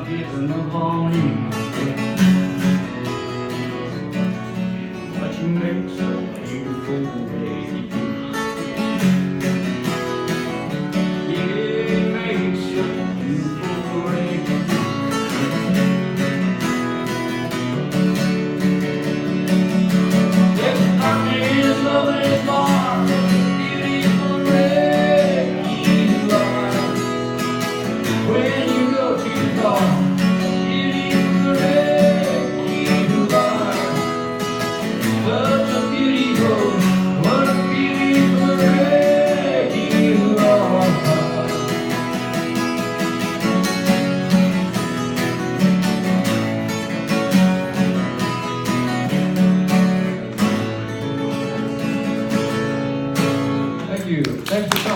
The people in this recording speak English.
start getting the volume. But you make such a beautiful baby. Yeah, it makes such a beautiful baby. Yes, I can love it more. Beautiful baby you are. When you go too far, beautiful baby you are. Such a beautiful, what a beautiful wreck you are. Thank you. Thank you so much.